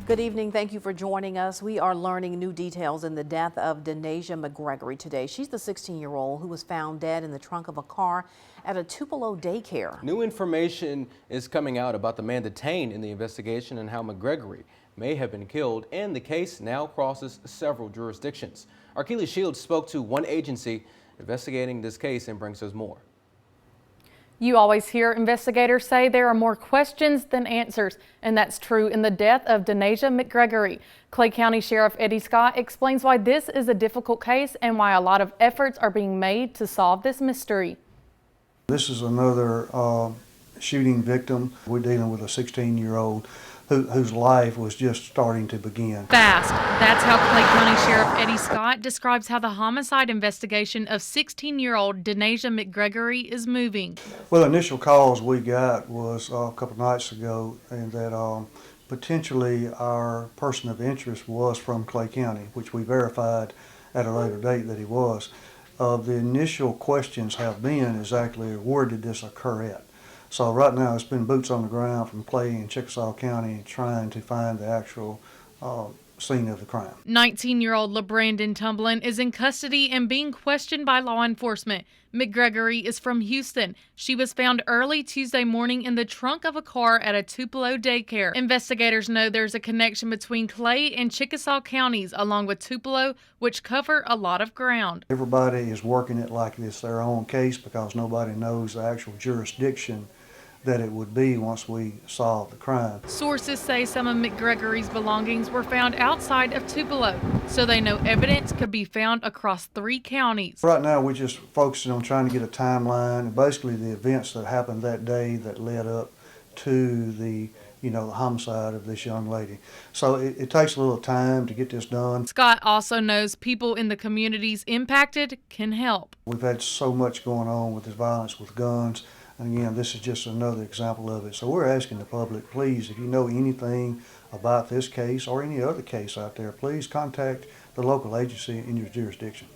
Good evening. Thank you for joining us. We are learning new details in the death of Denasia McGregory today. She's the 16-year-old who was found dead in the trunk of a car at a Tupelo daycare. New information is coming out about the man detained in the investigation and how McGregory may have been killed, and the case now crosses several jurisdictions. Arkeely Shields spoke to one agency investigating this case and brings us more. You always hear investigators say there are more questions than answers, and that's true in the death of Denasia McGregory. Clay County Sheriff Eddie Scott explains why this is a difficult case and why a lot of efforts are being made to solve this mystery. This is another shooting victim. We're dealing with a 16-year-old whose life was just starting to begin. Fast. That's how Clay County Sheriff Eddie Scott describes how the homicide investigation of 16-year-old Denasia McGregory is moving. Well, the initial calls we got was a couple nights ago, and that potentially our person of interest was from Clay County, which we verified at a later date that he was. The initial questions have been exactly where did this occur at? So right now it's been boots on the ground from Clay and Chickasaw County trying to find the actual scene of the crime. 19-year-old LaBrandon Tumblin is in custody and being questioned by law enforcement. McGregory is from Houston. She was found early Tuesday morning in the trunk of a car at a Tupelo daycare. Investigators know there's a connection between Clay and Chickasaw counties, along with Tupelo, which cover a lot of ground. Everybody is working it like it's their own case because nobody knows the actual jurisdiction that it would be once we solve the crime. Sources say some of McGregory's belongings were found outside of Tupelo, so they know evidence could be found across 3 counties. Right now we're just focusing on trying to get a timeline and basically the events that happened that day that led up to the the homicide of this young lady. So it takes a little time to get this done. Scott also knows people in the communities impacted can help. We've had so much going on with this violence with guns. And again, this is just another example of it. So we're asking the public, please, if you know anything about this case or any other case out there, please contact the local agency in your jurisdiction.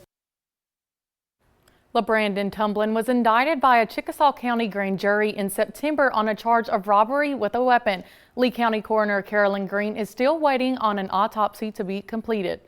LaBrandon Tumblin was indicted by a Chickasaw County grand jury in September on a charge of robbery with a weapon. Lee County Coroner Carolyn Green is still waiting on an autopsy to be completed.